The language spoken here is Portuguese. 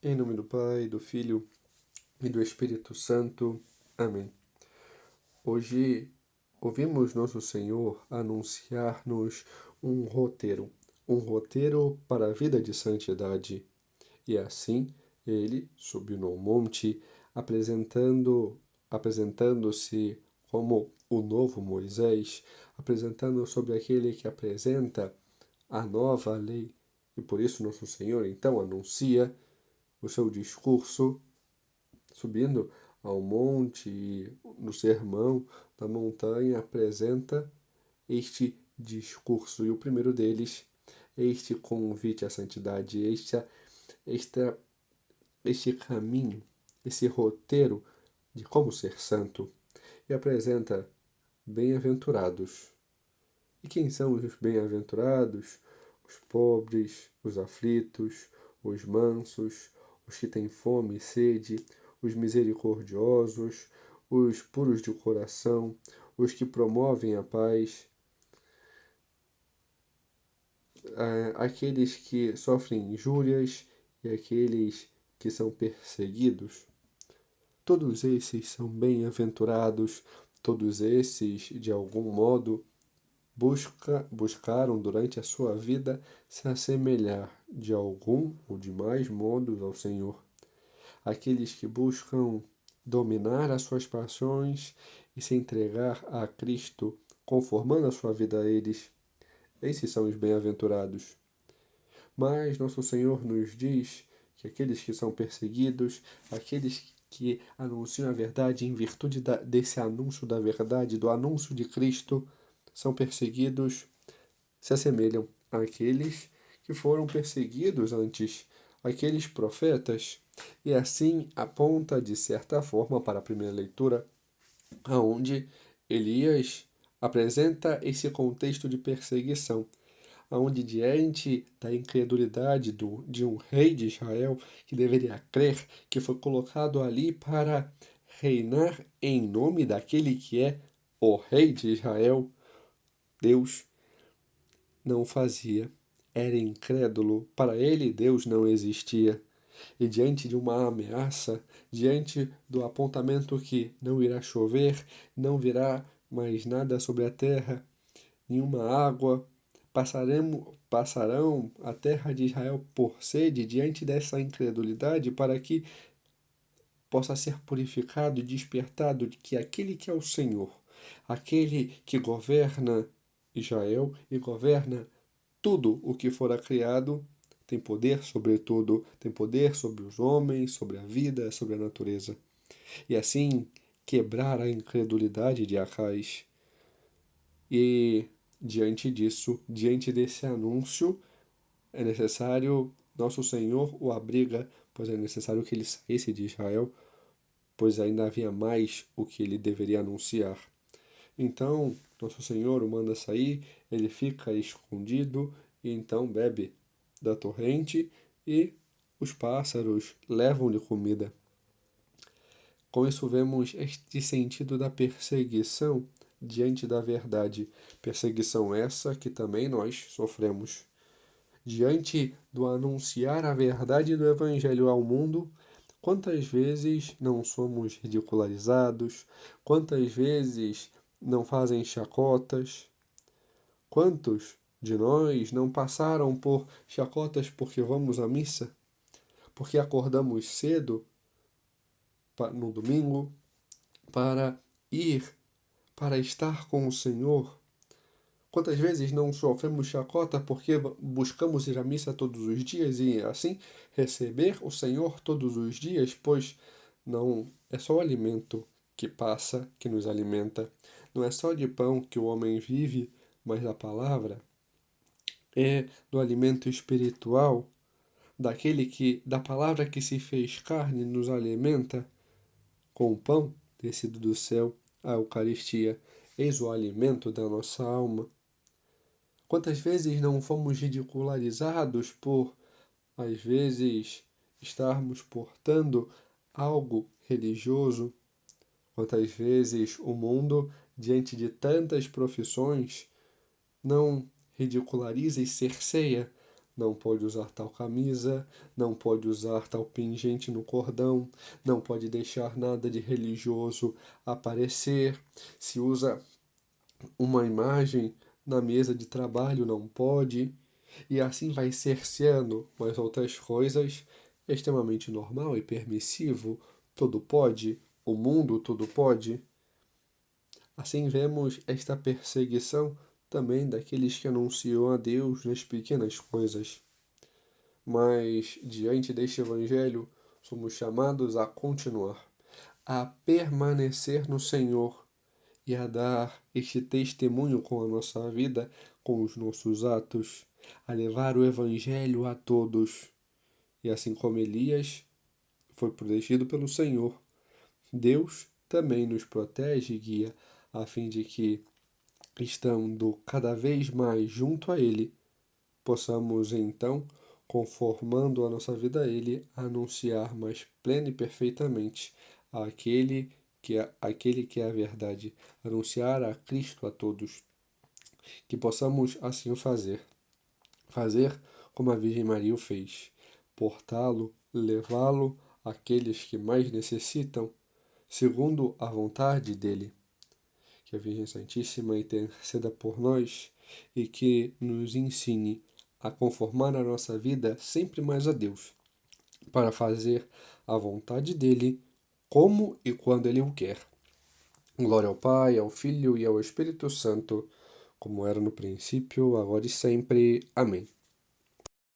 Em nome do Pai, do Filho e do Espírito Santo. Amém. Hoje ouvimos Nosso Senhor anunciar-nos um roteiro para a vida de santidade. E assim ele subiu no monte, apresentando-se como o novo Moisés, apresentando sobre aquele que apresenta a nova lei. E por isso Nosso Senhor então anuncia o seu discurso subindo ao monte e no sermão da montanha apresenta este discurso. E o primeiro deles é este convite à santidade, este, este caminho, esse roteiro de como ser santo. E apresenta bem-aventurados. E quem são os bem-aventurados? Os pobres, os aflitos, os mansos, os que têm fome e sede, os misericordiosos, os puros de coração, os que promovem a paz, aqueles que sofrem injúrias e aqueles que são perseguidos. Todos esses são bem-aventurados, todos esses, de algum modo, buscaram durante a sua vida se assemelhar de algum ou de mais modos ao Senhor. Aqueles que buscam dominar as suas paixões e se entregar a Cristo, conformando a sua vida a eles. Esses são os bem-aventurados. Mas nosso Senhor nos diz que aqueles que são perseguidos, aqueles que anunciam a verdade em virtude desse anúncio da verdade, do anúncio de Cristo, são perseguidos, se assemelham àqueles que foram perseguidos antes, aqueles profetas, e assim aponta de certa forma para a primeira leitura, aonde Elias apresenta esse contexto de perseguição, aonde diante da incredulidade de um rei de Israel que deveria crer que foi colocado ali para reinar em nome daquele que é o rei de Israel, Deus não fazia. Era incrédulo. Para ele, Deus não existia. E diante de uma ameaça, diante do apontamento que não irá chover, não virá mais nada sobre a terra, nenhuma água, passarão a terra de Israel por sede, diante dessa incredulidade, para que possa ser purificado e despertado de que aquele que é o Senhor, aquele que governa Israel e governa tudo o que fora criado, tem poder sobre tudo, tem poder sobre os homens, sobre a vida, sobre a natureza. E assim quebrar a incredulidade de Acais. E diante disso, diante desse anúncio, é necessário, nosso Senhor o abriga, pois é necessário que ele saísse de Israel, pois ainda havia mais o que ele deveria anunciar. Então, nosso Senhor o manda sair, ele fica escondido e então bebe da torrente e os pássaros levam-lhe comida. Com isso, vemos este sentido da perseguição diante da verdade. Perseguição essa que também nós sofremos. Diante do anunciar a verdade do Evangelho ao mundo, quantas vezes não somos ridicularizados? Quantas vezes não fazem chacotas? Quantos de nós não passaram por chacotas porque vamos à missa? Porque acordamos cedo no domingo para ir, para estar com o Senhor? Quantas vezes não sofremos chacota porque buscamos ir à missa todos os dias e assim receber o Senhor todos os dias, pois não é só o alimento que passa, que nos alimenta, não é só de pão que o homem vive, mas da palavra, é do alimento espiritual, da palavra que se fez carne nos alimenta com o pão descido do céu, a Eucaristia, eis o alimento da nossa alma. Quantas vezes não fomos ridicularizados por, às vezes, estarmos portando algo religioso? Quantas vezes o mundo, diante de tantas profissões, não ridiculariza e cerceia não pode usar tal camisa, não pode usar tal pingente no cordão, não pode deixar nada de religioso aparecer. Se usa uma imagem na mesa de trabalho, não pode. E assim vai cerceando umas outras coisas, extremamente normal e permissivo, tudo pode, o mundo tudo pode. Assim vemos esta perseguição também daqueles que anunciam a Deus nas pequenas coisas. Mas, diante deste Evangelho, somos chamados a continuar, a permanecer no Senhor e a dar este testemunho com a nossa vida, com os nossos atos, a levar o Evangelho a todos. E assim como Elias foi protegido pelo Senhor, Deus também nos protege e guia, a fim de que, estando cada vez mais junto a Ele, possamos então, conformando a nossa vida a Ele, anunciar mais plena e perfeitamente aquele que é a verdade, anunciar a Cristo a todos. Que possamos assim o fazer como a Virgem Maria o fez, portá-lo, levá-lo àqueles que mais necessitam, segundo a vontade dele. Que a Virgem Santíssima interceda por nós e que nos ensine a conformar a nossa vida sempre mais a Deus, para fazer a vontade dele como e quando ele o quer. Glória ao Pai, ao Filho e ao Espírito Santo, como era no princípio, agora e sempre. Amém.